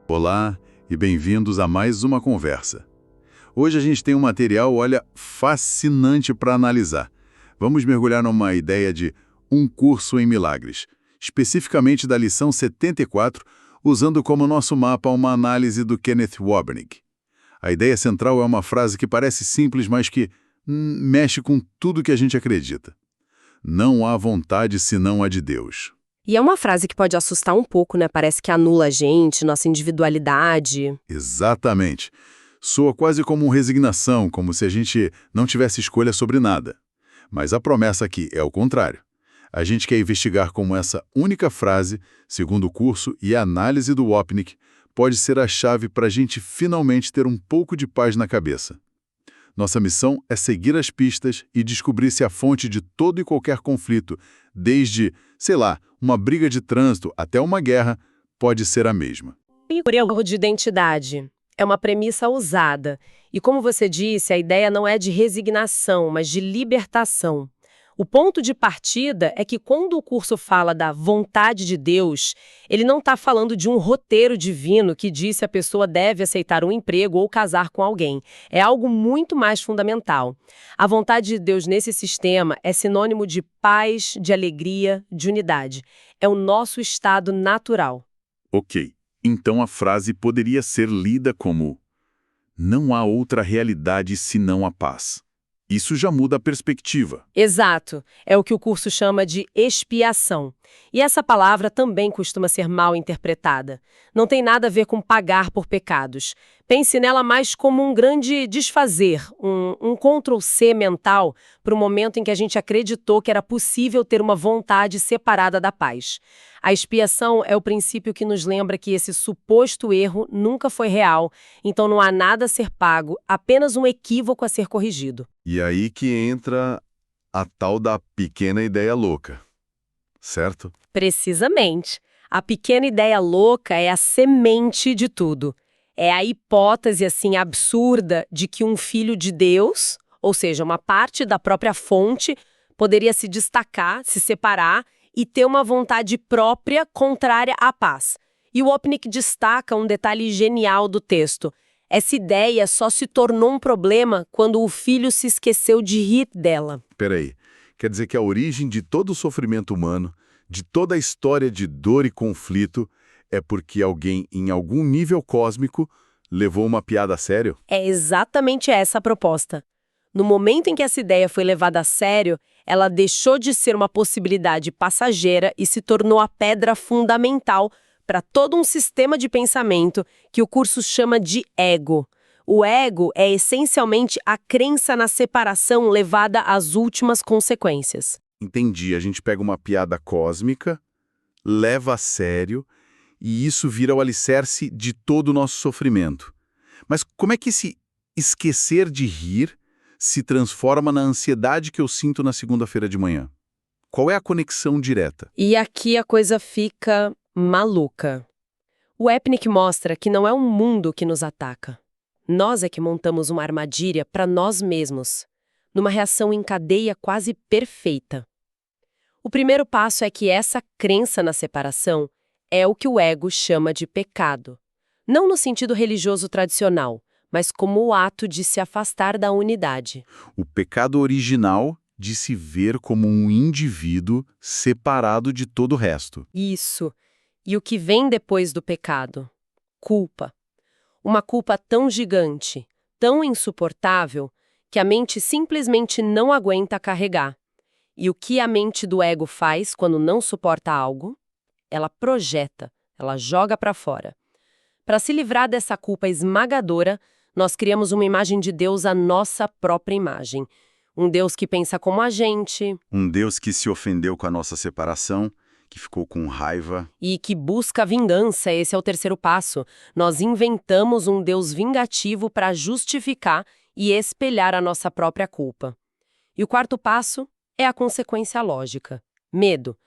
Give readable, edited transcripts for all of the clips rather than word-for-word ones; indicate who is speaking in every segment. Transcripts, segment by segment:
Speaker 1: Olá e bem-vindos a mais uma conversa. Hoje a gente tem um material, olha, fascinante para analisar. Vamos mergulhar numa ideia de um curso em milagres, especificamente da lição 74, usando como nosso mapa uma análise do Kenneth Wapnick. A ideia central é uma frase que parece simples, mas que mexe com tudo que a gente acredita. Não há vontade senão a de Deus.
Speaker 2: E é uma frase que pode assustar um pouco, né? Parece que anula a gente, nossa individualidade.
Speaker 1: Exatamente. Soa quase como resignação, como se a gente não tivesse escolha sobre nada. Mas a promessa aqui é o contrário. A gente quer investigar como essa única frase, segundo o curso e a análise do Wapnick, pode ser a chave para a gente finalmente ter um pouco de paz na cabeça. Nossa missão é seguir as pistas e descobrir se a fonte de todo e qualquer conflito, desde, sei lá, uma briga de trânsito até uma guerra, pode ser a mesma.
Speaker 2: E o erro de identidade é uma premissa ousada. E como você disse, a ideia não é de resignação, mas de libertação. O ponto de partida é que quando o curso fala da vontade de Deus, ele não está falando de um roteiro divino que diz se a pessoa deve aceitar um emprego ou casar com alguém. É algo muito mais fundamental. A vontade de Deus nesse sistema é sinônimo de paz, de alegria, de unidade. É o nosso estado natural.
Speaker 1: Ok, então a frase poderia ser lida como: não há outra realidade senão a paz. Isso já muda a perspectiva.
Speaker 2: Exato. É o que o curso chama de expiação. E essa palavra também costuma ser mal interpretada. Não tem nada a ver com pagar por pecados. Pense nela mais como um grande desfazer, um Ctrl+C mental para o momento em que a gente acreditou que era possível ter uma vontade separada da paz. A expiação é o princípio que nos lembra que esse suposto erro nunca foi real, então não há nada a ser pago, apenas um equívoco a ser corrigido.
Speaker 1: E aí que entra a tal da pequena ideia louca, certo?
Speaker 2: Precisamente. A pequena ideia louca é a semente de tudo. É a hipótese, assim, absurda de que um filho de Deus, ou seja, uma parte da própria fonte, poderia se destacar, se separar e ter uma vontade própria contrária à paz. E o Wapnick destaca um detalhe genial do texto. Essa ideia só se tornou um problema quando o filho se esqueceu de rir dela.
Speaker 1: Peraí, quer dizer que a origem de todo o sofrimento humano, de toda a história de dor e conflito, é porque alguém, em algum nível cósmico, levou uma piada a sério?
Speaker 2: É exatamente essa a proposta. No momento em que essa ideia foi levada a sério, ela deixou de ser uma possibilidade passageira e se tornou a pedra fundamental para todo um sistema de pensamento que o curso chama de ego. O ego é essencialmente a crença na separação levada às últimas consequências.
Speaker 1: Entendi, a gente pega uma piada cósmica, leva a sério, e isso vira o alicerce de todo o nosso sofrimento. Mas como é que esse esquecer de rir se transforma na ansiedade que eu sinto na segunda-feira de manhã? Qual é a conexão direta?
Speaker 2: E aqui a coisa fica maluca. O Wapnick mostra que não é um mundo que nos ataca. Nós é que montamos uma armadilha para nós mesmos, numa reação em cadeia quase perfeita. O primeiro passo é que essa crença na separação é o que o ego chama de pecado. Não no sentido religioso tradicional, mas como o ato de se afastar da unidade.
Speaker 1: O pecado original de se ver como um indivíduo separado de todo o resto.
Speaker 2: Isso. E o que vem depois do pecado? Culpa. Uma culpa tão gigante, tão insuportável, que a mente simplesmente não aguenta carregar. E o que a mente do ego faz quando não suporta algo? Ela projeta, ela joga para fora. Para se livrar dessa culpa esmagadora, nós criamos uma imagem de Deus à nossa própria imagem. Um Deus que pensa como a gente.
Speaker 1: Um Deus que se ofendeu com a nossa separação, que ficou com raiva.
Speaker 2: E que busca vingança, esse é o terceiro passo. Nós inventamos um Deus vingativo para justificar e espelhar a nossa própria culpa. E o quarto passo é a consequência lógica: medo.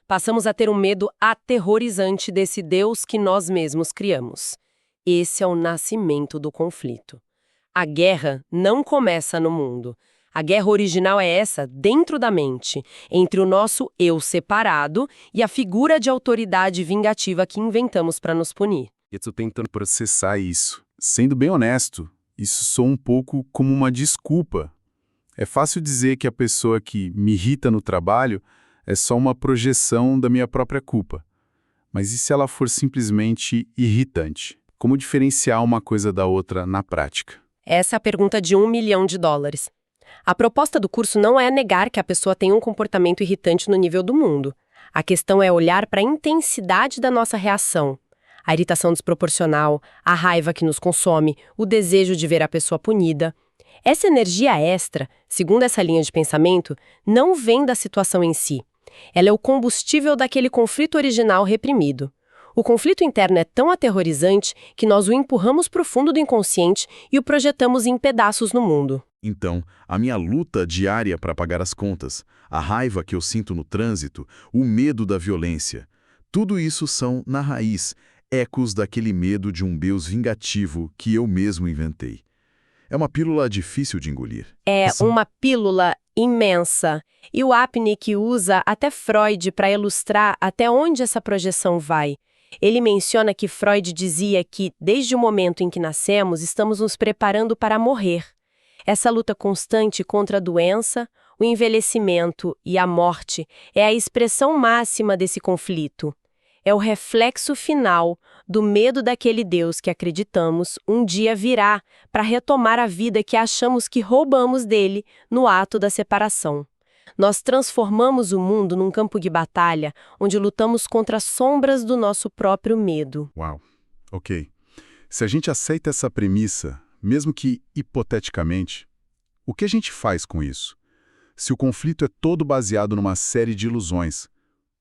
Speaker 2: Passamos a ter um medo aterrorizante desse Deus que nós mesmos criamos. Esse é o nascimento do conflito. A guerra não começa no mundo. A guerra original é essa, dentro da mente, entre o nosso eu separado e a figura de autoridade vingativa que inventamos para nos punir.
Speaker 3: Eu tô tentando processar isso. Sendo bem honesto, isso soa um pouco como uma desculpa. É fácil dizer que a pessoa que me irrita no trabalho é só uma projeção da minha própria culpa. Mas e se ela for simplesmente irritante? Como diferenciar uma coisa da outra na prática?
Speaker 2: Essa é a pergunta de $1 milhão. A proposta do curso não é negar que a pessoa tem um comportamento irritante no nível do mundo. A questão é olhar para a intensidade da nossa reação. A irritação desproporcional, a raiva que nos consome, o desejo de ver a pessoa punida. Essa energia extra, segundo essa linha de pensamento, não vem da situação em si. Ela é o combustível daquele conflito original reprimido. O conflito interno é tão aterrorizante que nós o empurramos para o fundo do inconsciente e o projetamos em pedaços no mundo.
Speaker 1: Então, a minha luta diária para pagar as contas, a raiva que eu sinto no trânsito, o medo da violência, tudo isso são, na raiz, ecos daquele medo de um Deus vingativo que eu mesmo inventei. É uma pílula difícil de engolir.
Speaker 2: É uma pílula imensa. E o Apnick usa até Freud para ilustrar até onde essa projeção vai. Ele menciona que Freud dizia que, desde o momento em que nascemos, estamos nos preparando para morrer. Essa luta constante contra a doença, o envelhecimento e a morte é a expressão máxima desse conflito. É o reflexo final do medo daquele Deus que acreditamos um dia virá para retomar a vida que achamos que roubamos dele no ato da separação. Nós transformamos o mundo num campo de batalha onde lutamos contra as sombras do nosso próprio medo.
Speaker 1: Uau, ok. Se a gente aceita essa premissa, mesmo que hipoteticamente, o que a gente faz com isso? Se o conflito é todo baseado numa série de ilusões,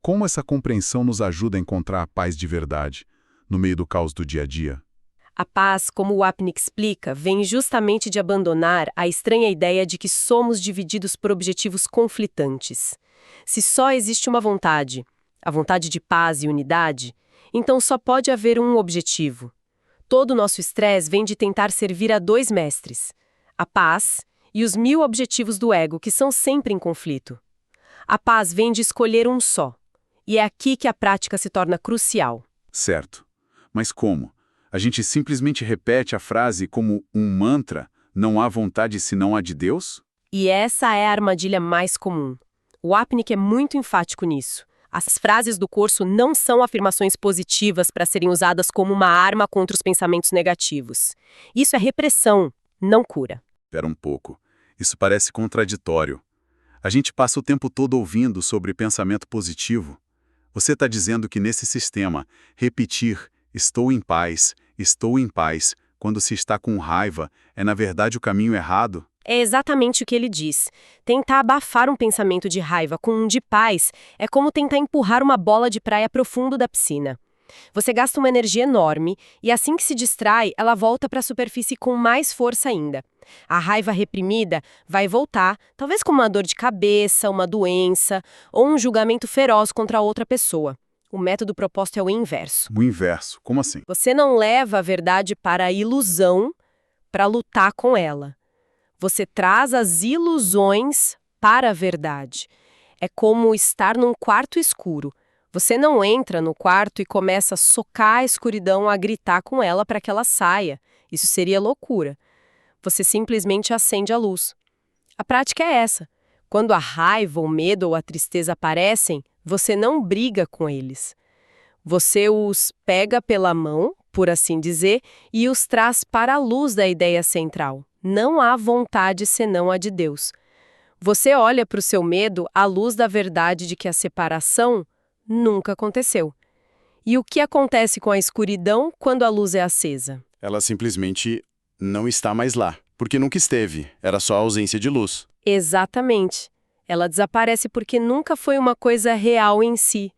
Speaker 1: como essa compreensão nos ajuda a encontrar a paz de verdade, no meio do caos do dia a dia?
Speaker 2: A paz, como o Apnick explica, vem justamente de abandonar a estranha ideia de que somos divididos por objetivos conflitantes. Se só existe uma vontade, a vontade de paz e unidade, então só pode haver um objetivo. Todo o nosso estresse vem de tentar servir a dois mestres, a paz e os 1000 objetivos do ego, que são sempre em conflito. A paz vem de escolher um só, e é aqui que a prática se torna crucial.
Speaker 1: Certo. Mas como? A gente simplesmente repete a frase como um mantra, não há vontade senão a de Deus?
Speaker 2: E essa é a armadilha mais comum. O Apnick é muito enfático nisso. As frases do curso não são afirmações positivas para serem usadas como uma arma contra os pensamentos negativos. Isso é repressão, não cura.
Speaker 1: Espera um pouco. Isso parece contraditório. A gente passa o tempo todo ouvindo sobre pensamento positivo. Você está dizendo que nesse sistema, repetir estou em paz, quando se está com raiva, é na verdade o caminho errado?
Speaker 2: É exatamente o que ele diz. Tentar abafar um pensamento de raiva com um de paz é como tentar empurrar uma bola de praia pro fundo da piscina. Você gasta uma energia enorme e assim que se distrai, ela volta para a superfície com mais força ainda. A raiva reprimida vai voltar, talvez com uma dor de cabeça, uma doença ou um julgamento feroz contra outra pessoa. O método proposto é o inverso.
Speaker 1: O inverso? Como assim?
Speaker 2: Você não leva a verdade para a ilusão para lutar com ela. Você traz as ilusões para a verdade. É como estar num quarto escuro. Você não entra no quarto e começa a socar a escuridão, a gritar com ela para que ela saia. Isso seria loucura. Você simplesmente acende a luz. A prática é essa. Quando a raiva, o medo ou a tristeza aparecem, você não briga com eles. Você os pega pela mão, por assim dizer, e os traz para a luz da ideia central. Não há vontade senão a de Deus. Você olha para o seu medo à luz da verdade de que a separação nunca aconteceu. E o que acontece com a escuridão quando a luz é acesa?
Speaker 3: Ela simplesmente não está mais lá, porque nunca esteve, era só a ausência de luz.
Speaker 2: Exatamente. Ela desaparece porque nunca foi uma coisa real em si.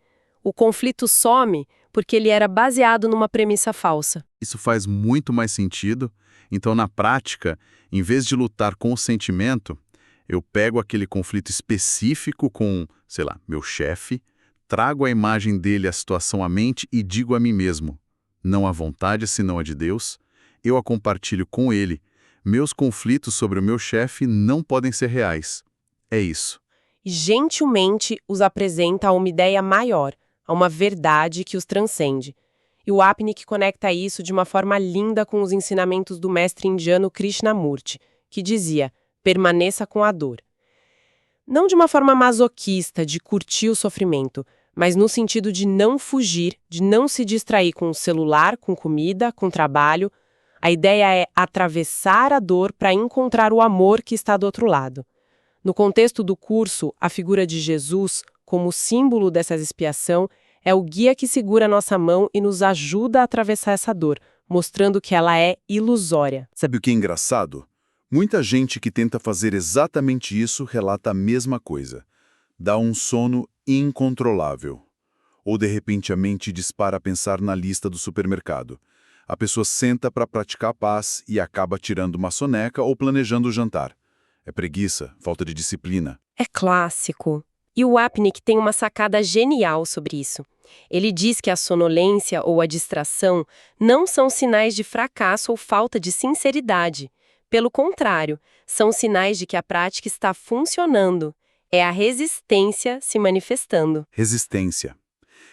Speaker 2: O conflito some porque ele era baseado numa premissa falsa.
Speaker 1: Isso faz muito mais sentido. Então, na prática, em vez de lutar com o sentimento, eu pego aquele conflito específico com, sei lá, meu chefe, trago a imagem dele à situação à mente e digo a mim mesmo, não há vontade senão a de Deus, eu a compartilho com ele, meus conflitos sobre o meu chefe não podem ser reais. É isso.
Speaker 2: E gentilmente os apresenta a uma ideia maior, a uma verdade que os transcende. E o Wapnick conecta isso de uma forma linda com os ensinamentos do mestre indiano Krishnamurti, que dizia, permaneça com a dor. Não de uma forma masoquista, de curtir o sofrimento, mas no sentido de não fugir, de não se distrair com o celular, com comida, com trabalho. A ideia é atravessar a dor para encontrar o amor que está do outro lado. No contexto do curso, a figura de Jesus, como símbolo dessa expiação, é o guia que segura nossa mão e nos ajuda a atravessar essa dor, mostrando que ela é ilusória.
Speaker 1: Sabe o que é engraçado? Muita gente que tenta fazer exatamente isso relata a mesma coisa. Dá um sono incontrolável. Ou de repente a mente dispara a pensar na lista do supermercado. A pessoa senta para praticar a paz e acaba tirando uma soneca ou planejando o jantar. É preguiça, falta de disciplina.
Speaker 2: É clássico. E o Wapnick tem uma sacada genial sobre isso. Ele diz que a sonolência ou a distração não são sinais de fracasso ou falta de sinceridade. Pelo contrário, são sinais de que a prática está funcionando. É a resistência se manifestando.
Speaker 1: Resistência.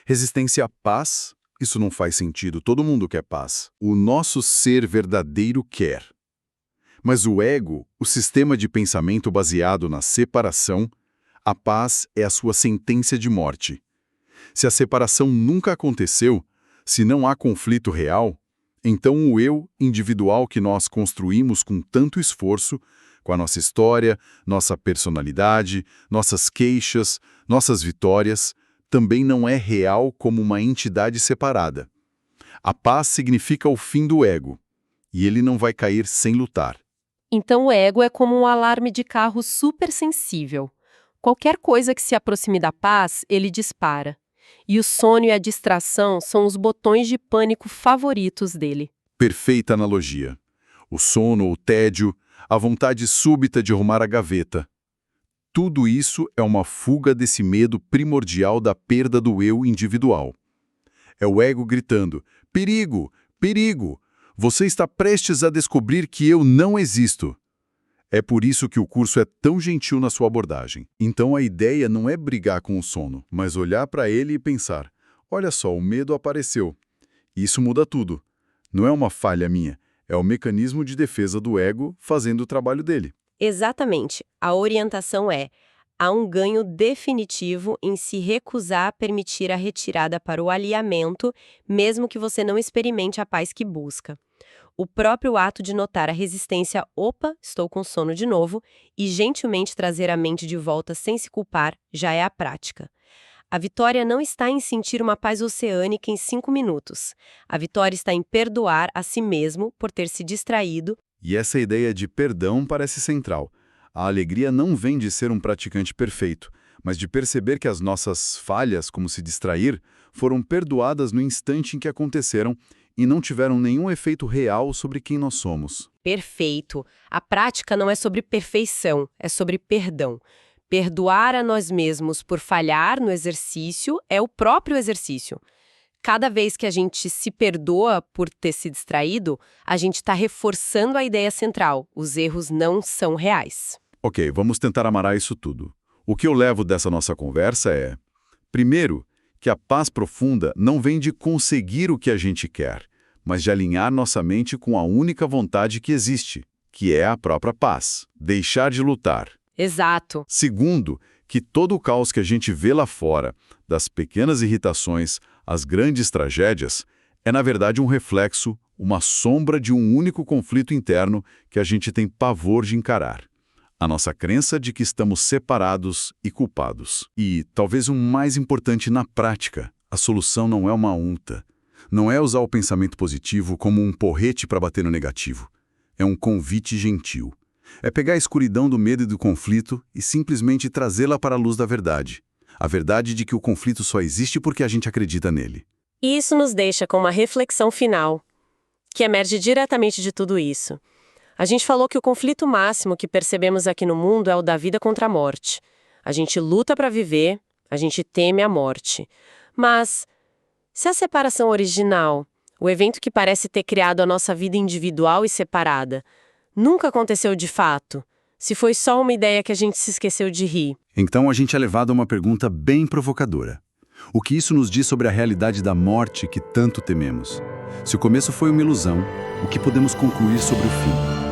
Speaker 1: Resistência à paz? Isso não faz sentido. Todo mundo quer paz. O nosso ser verdadeiro quer. Mas o ego, o sistema de pensamento baseado na separação, a paz é a sua sentença de morte. Se a separação nunca aconteceu, se não há conflito real, então o eu individual que nós construímos com tanto esforço, com a nossa história, nossa personalidade, nossas queixas, nossas vitórias, também não é real como uma entidade separada. A paz significa o fim do ego, e ele não vai cair sem lutar.
Speaker 2: Então o ego é como um alarme de carro supersensível. Qualquer coisa que se aproxime da paz, ele dispara. E o sono e a distração são os botões de pânico favoritos dele.
Speaker 1: Perfeita analogia. O sono, o tédio, a vontade súbita de arrumar a gaveta. Tudo isso é uma fuga desse medo primordial da perda do eu individual. É o ego gritando, perigo, perigo, você está prestes a descobrir que eu não existo. É por isso que o curso é tão gentil na sua abordagem. Então a ideia não é brigar com o sono, mas olhar para ele e pensar, olha só, o medo apareceu. Isso muda tudo. Não é uma falha minha, é o mecanismo de defesa do ego fazendo o trabalho dele.
Speaker 2: Exatamente. A orientação é: há um ganho definitivo em se recusar a permitir a retirada para o alinhamento, mesmo que você não experimente a paz que busca. O próprio ato de notar a resistência, opa, estou com sono de novo, e gentilmente trazer a mente de volta sem se culpar, já é a prática. A vitória não está em sentir uma paz oceânica em 5 minutos. A vitória está em perdoar a si mesmo por ter se distraído.
Speaker 1: E essa ideia de perdão parece central. A alegria não vem de ser um praticante perfeito, mas de perceber que as nossas falhas, como se distrair, foram perdoadas no instante em que aconteceram e não tiveram nenhum efeito real sobre quem nós somos.
Speaker 2: Perfeito. A prática não é sobre perfeição, é sobre perdão. Perdoar a nós mesmos por falhar no exercício é o próprio exercício. Cada vez que a gente se perdoa por ter se distraído, a gente está reforçando a ideia central: os erros não são reais.
Speaker 1: Ok, vamos tentar amarrar isso tudo. O que eu levo dessa nossa conversa é, primeiro, que a paz profunda não vem de conseguir o que a gente quer, mas de alinhar nossa mente com a única vontade que existe, que é a própria paz. Deixar de lutar.
Speaker 2: Exato.
Speaker 1: Segundo, que todo o caos que a gente vê lá fora, das pequenas irritações às grandes tragédias, é na verdade um reflexo, uma sombra de um único conflito interno que a gente tem pavor de encarar. A nossa crença de que estamos separados e culpados. E, talvez o mais importante na prática, a solução não é uma unta. Não é usar o pensamento positivo como um porrete para bater no negativo. É um convite gentil. É pegar a escuridão do medo e do conflito e simplesmente trazê-la para a luz da verdade. A verdade de que o conflito só existe porque a gente acredita nele.
Speaker 2: E isso nos deixa com uma reflexão final, que emerge diretamente de tudo isso. A gente falou que o conflito máximo que percebemos aqui no mundo é o da vida contra a morte. A gente luta para viver, A gente teme a morte. Mas, se a separação original, o evento que parece ter criado a nossa vida individual e separada, nunca aconteceu de fato, se foi só uma ideia que a gente se esqueceu de rir?
Speaker 4: Então a gente é levado a uma pergunta bem provocadora. O que isso nos diz sobre a realidade da morte que tanto tememos? Se o começo foi uma ilusão, o que podemos concluir sobre o fim?